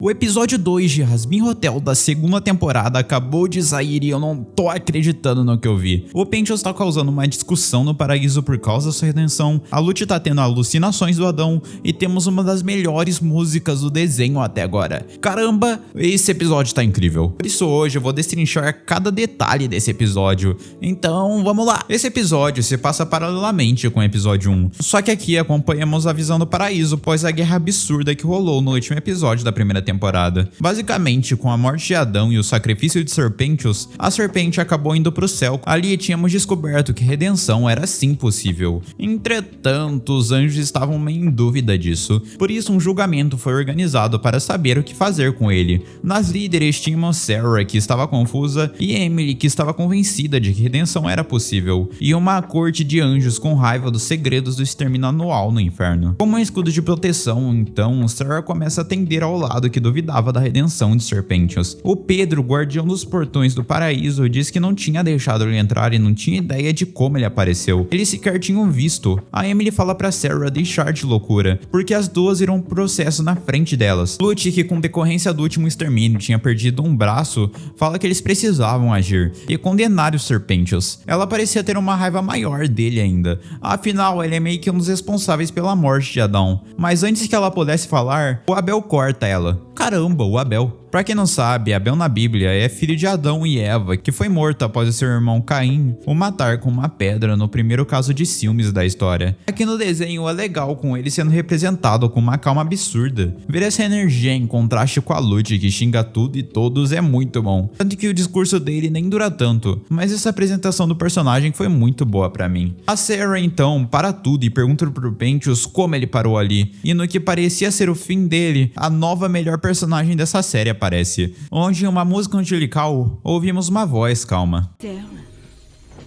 O episódio 2 de Jasmine Hotel da segunda temporada acabou de sair e eu não tô acreditando no que eu vi. O Penteus tá causando uma discussão no paraíso por causa da sua redenção, a Lute tá tendo alucinações do Adão e temos uma das melhores músicas do desenho até agora. Caramba, esse episódio tá incrível. Por isso hoje eu vou destrinchar cada detalhe desse episódio. Então vamos lá. Esse episódio se passa paralelamente com o episódio 1, só que aqui acompanhamos a visão do paraíso após a guerra absurda que rolou no último episódio da primeira temporada. Basicamente, com a morte de Adão e o sacrifício de Serpentius, a serpente acabou indo pro céu. Ali tínhamos descoberto que redenção era sim possível. Entretanto, os anjos estavam meio em dúvida disso, por isso um julgamento foi organizado para saber o que fazer com ele. Nas líderes tínhamos Sarah, que estava confusa, e Emily, que estava convencida de que redenção era possível, e uma corte de anjos com raiva dos segredos do extermínio anual no inferno. Como um escudo de proteção, então, Sarah começa a tender ao lado que duvidava da redenção de Serpentius. O Pedro, guardião dos portões do paraíso, diz que não tinha deixado ele entrar e não tinha ideia de como ele apareceu. Eles sequer tinham visto. A Emily fala pra Sarah deixar de loucura, porque as duas irão pro processo na frente delas. Lute, que com decorrência do último extermínio tinha perdido um braço, fala que eles precisavam agir e condenar o Serpentius. Ela parecia ter uma raiva maior dele ainda. Afinal, ele é meio que um dos responsáveis pela morte de Adão. Mas antes que ela pudesse falar, o Abel corta ela. Caramba, o Abel. Pra quem não sabe, Abel na Bíblia é filho de Adão e Eva, que foi morto após o seu irmão Caim o matar com uma pedra no primeiro caso de ciúmes da história. Aqui no desenho é legal com ele sendo representado com uma calma absurda. Ver essa energia em contraste com a Lute, que xinga tudo e todos, é muito bom. Tanto que o discurso dele nem dura tanto, mas essa apresentação do personagem foi muito boa pra mim. A Sarah então para tudo e pergunta pro Penteus como ele parou ali, e no que parecia ser o fim dele, a nova melhor personagem dessa série aparece, onde em uma música angelical ouvimos uma voz calma. Sarah,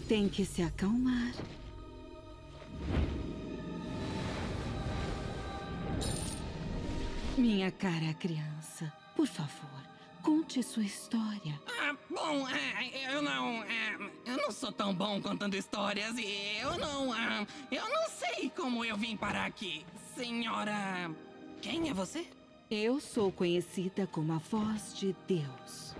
tem que se acalmar. Minha cara criança, por favor, conte sua história. Eu não sou tão bom contando histórias e eu não sei como eu vim parar aqui. Senhora, quem é você? Eu sou conhecida como a voz de Deus.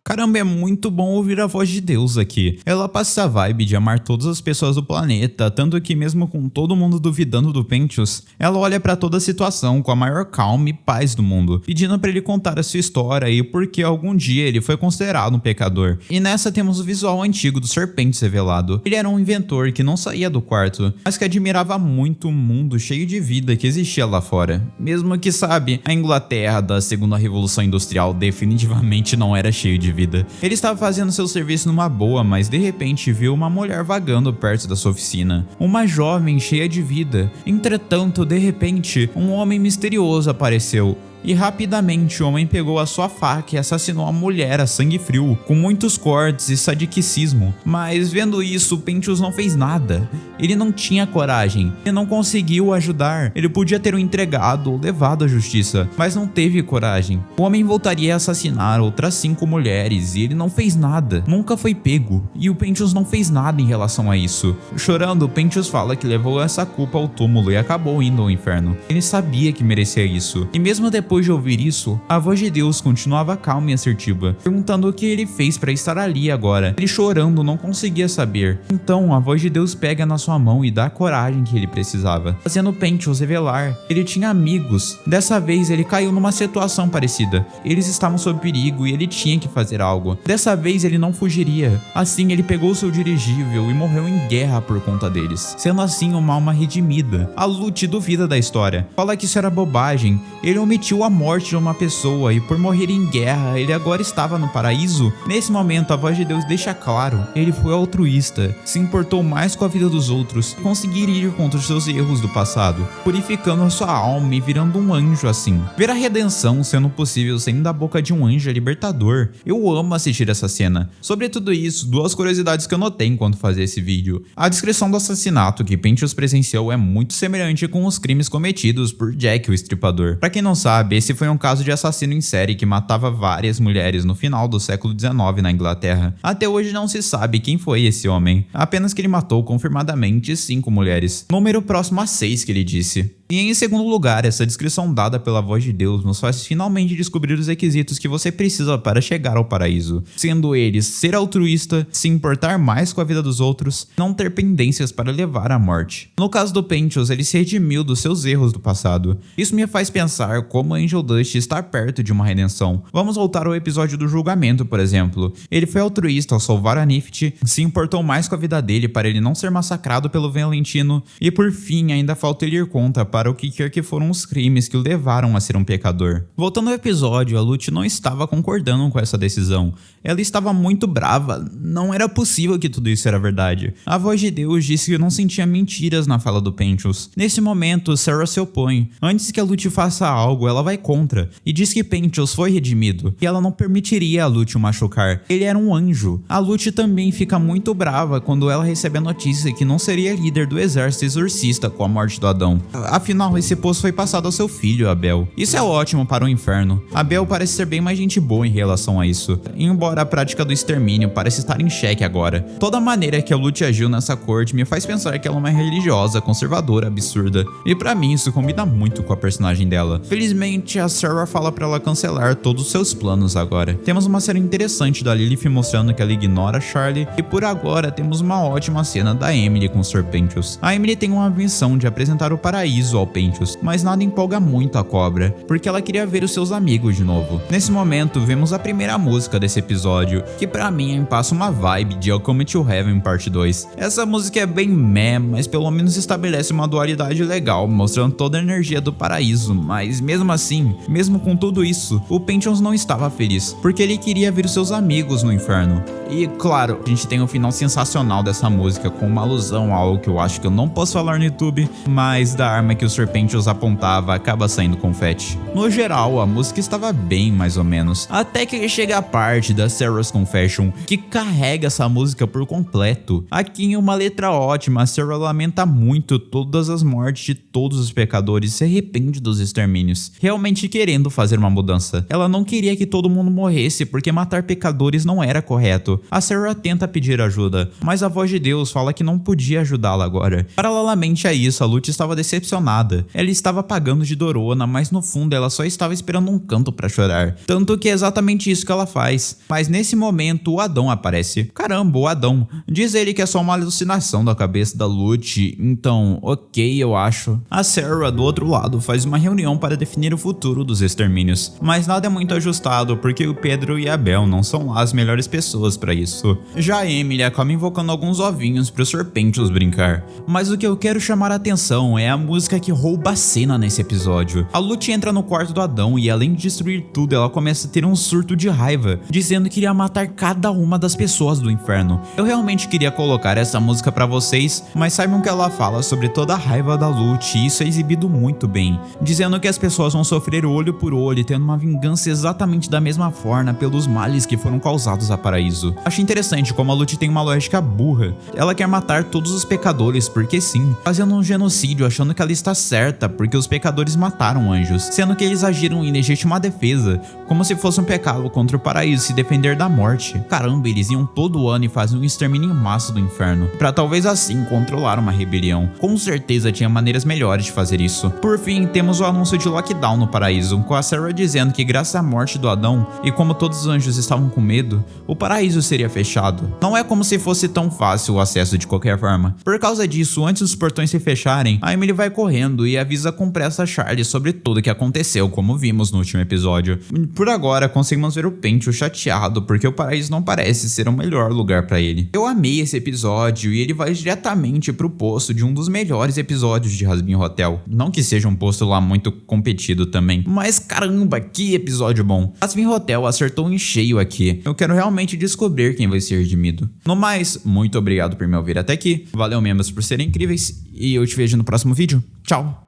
Caramba, é muito bom ouvir a voz de Deus aqui. Ela passa a vibe de amar todas as pessoas do planeta, tanto que mesmo com todo mundo duvidando do Penteus, ela olha pra toda a situação com a maior calma e paz do mundo, pedindo pra ele contar a sua história e por que algum dia ele foi considerado um pecador. E nessa temos o visual antigo do Serpentius revelado. Ele era um inventor que não saía do quarto, mas que admirava muito o mundo cheio de vida que existia lá fora. Mesmo que, sabe, a Inglaterra da segunda revolução industrial definitivamente não era cheio de vida. Ele estava fazendo seu serviço numa boa, mas de repente viu uma mulher vagando perto da sua oficina. Uma jovem cheia de vida. Entretanto, de repente, um homem misterioso apareceu. E rapidamente o homem pegou a sua faca e assassinou a mulher a sangue frio, com muitos cortes e sadiquismo. Mas vendo isso, Penteus não fez nada. Ele não tinha coragem, ele não conseguiu ajudar. Ele podia ter o entregado ou levado à justiça, mas não teve coragem. O homem voltaria a assassinar outras 5 mulheres e ele não fez nada, nunca foi pego. E o Penteus não fez nada em relação a isso. Chorando, Penteus fala que levou essa culpa ao túmulo e acabou indo ao inferno. Ele sabia que merecia isso. E mesmo depois de ouvir isso, a voz de Deus continuava calma e assertiva, perguntando o que ele fez para estar ali agora. Ele chorando não conseguia saber. Então a voz de Deus pega na sua mão e dá a coragem que ele precisava, fazendo Penteus revelar. Ele tinha amigos. Dessa vez ele caiu numa situação parecida. Eles estavam sob perigo e ele tinha que fazer algo. Dessa vez ele não fugiria. Assim ele pegou seu dirigível e morreu em guerra por conta deles, sendo assim uma alma redimida. A Lute duvida da história, fala que isso era bobagem. Ele omitiu a morte de uma pessoa e por morrer em guerra ele agora estava no paraíso. Nesse momento a voz de Deus deixa claro, ele foi altruísta, se importou mais com a vida dos outros, conseguir ir contra os seus erros do passado, purificando a sua alma e virando um anjo assim. Ver a redenção sendo possível saindo da boca de um anjo é libertador. Eu amo assistir essa cena. Sobre tudo isso, 2 curiosidades que eu notei enquanto fazia esse vídeo. A descrição do assassinato que Penteus presenciou é muito semelhante com os crimes cometidos por Jack o Estripador. Pra quem não sabe, esse foi um caso de assassino em série que matava várias mulheres no final do século XIX na Inglaterra. Até hoje não se sabe quem foi esse homem, apenas que ele matou confirmadamente 5 mulheres, número próximo a 6 que ele disse. E em segundo lugar, essa descrição dada pela voz de Deus nos faz finalmente descobrir os requisitos que você precisa para chegar ao paraíso, sendo eles ser altruísta, se importar mais com a vida dos outros, não ter pendências para levar à morte. No caso do Pentious, ele se redimiu dos seus erros do passado. Isso me faz pensar como Angel Dust está perto de uma redenção. Vamos voltar ao episódio do julgamento, por exemplo. Ele foi altruísta ao salvar a Nifty, se importou mais com a vida dele para ele não ser massacrado pelo Valentino, e por fim ainda falta ele ir conta para o que quer que foram os crimes que o levaram a ser um pecador. Voltando ao episódio, a Lute não estava concordando com essa decisão. Ela estava muito brava, não era possível que tudo isso era verdade. A voz de Deus disse que não sentia mentiras na fala do Pentious. Nesse momento, Sarah se opõe. Antes que a Lute faça algo, ela vai contra, e diz que Pentious foi redimido, e ela não permitiria a Lute o machucar. Ele era um anjo. A Lute também fica muito brava quando ela recebe a notícia que não seria líder do exército exorcista com a morte do Adão. Afinal, esse posto foi passado ao seu filho, Abel. Isso é ótimo para o inferno. Abel parece ser bem mais gente boa em relação a isso, embora a prática do extermínio parece estar em xeque agora. Toda a maneira que a Lute agiu nessa corte me faz pensar que ela é uma religiosa, conservadora, absurda, e pra mim isso combina muito com a personagem dela. Felizmente, a Sarah fala pra ela cancelar todos os seus planos agora. Temos uma cena interessante da Lilith mostrando que ela ignora Charlie, e por agora temos uma ótima cena da Emily com o Sr. Pentious. A Emily tem uma missão de apresentar o paraíso ao Pentious, mas nada empolga muito a cobra, porque ela queria ver os seus amigos de novo. Nesse momento, vemos a primeira música desse episódio, que pra mim passa uma vibe de Welcome to Heaven Parte 2. Essa música é bem meh, mas pelo menos estabelece uma dualidade legal, mostrando toda a energia do paraíso, mas mesmo assim, mesmo com tudo isso, o Pentious não estava feliz, porque ele queria ver os seus amigos no inferno. E claro, a gente tem um final sensacional dessa música, com uma alusão a algo que eu acho que eu não posso falar no YouTube, mas da arma que o Sr. Pentious apontava acaba saindo confete. No geral, a música estava bem mais ou menos, até que chega a parte da Sarah's Confession, que carrega essa música por completo. Aqui em uma letra ótima, a Sarah lamenta muito todas as mortes de todos os pecadores e se arrepende dos extermínios, realmente querendo fazer uma mudança. Ela não queria que todo mundo morresse porque matar pecadores não era correto. A Sarah tenta pedir ajuda, mas a voz de Deus fala que não podia ajudá-la agora. Paralelamente a isso, a Lute estava decepcionada. Ela estava pagando de dorona, mas no fundo ela só estava esperando um canto pra chorar. Tanto que é exatamente isso que ela faz. Mas nesse momento o Adão aparece. Caramba, o Adão. Diz ele que é só uma alucinação da cabeça da Lute, então ok, eu acho. A Sarah, do outro lado, faz uma reunião para definir o futuro dos extermínios, mas nada é muito ajustado porque o Pedro e a Bel não são lá as melhores pessoas para isso. Já a Emily acaba invocando alguns ovinhos pro Sr. Pentious brincar. Mas o que eu quero chamar a atenção é a música que rouba a cena nesse episódio. A Lute entra no quarto do Adão e além de destruir tudo, ela começa a ter um surto de raiva, dizendo que iria matar cada uma das pessoas do inferno. Eu realmente queria colocar essa música pra vocês, mas saibam que ela fala sobre toda a raiva da Lute e isso é exibido muito bem, dizendo que as pessoas vão sofrer olho por olho, tendo uma vingança exatamente da mesma forma pelos males que foram causados a paraíso. Acho interessante como a Lute tem uma lógica burra. Ela quer matar todos os pecadores porque sim, fazendo um genocídio achando que ela está certa porque os pecadores mataram anjos, sendo que eles agiram em legítima defesa, como se fosse um pecado contra o paraíso se defender da morte. Caramba, eles iam todo ano e faziam um extermínio em massa do inferno, pra talvez assim controlar uma rebelião. Com certeza tinha maneiras melhores de fazer isso. Por fim, temos o anúncio de lockdown no paraíso, com a Sarah dizendo que graças à morte do Adão, e como todos os anjos estavam com medo, o paraíso seria fechado. Não é como se fosse tão fácil o acesso de qualquer forma. Por causa disso, antes dos portões se fecharem, a Emily vai correndo e avisa com pressa a Charlie sobre tudo o que aconteceu, como vimos no último episódio. Por agora, conseguimos ver o Pentious chateado porque o paraíso não parece ser o melhor lugar pra ele. Eu amei esse episódio e ele vai diretamente pro posto de um dos melhores episódios de Hazbin Hotel. Não que seja um posto lá muito competido também, mas caramba, que episódio bom. Hazbin Hotel acertou em cheio aqui. Eu quero realmente descobrir quem vai ser redimido. No mais, muito obrigado por me ouvir até aqui. Valeu, membros, por serem incríveis e eu te vejo no próximo vídeo. Tchau!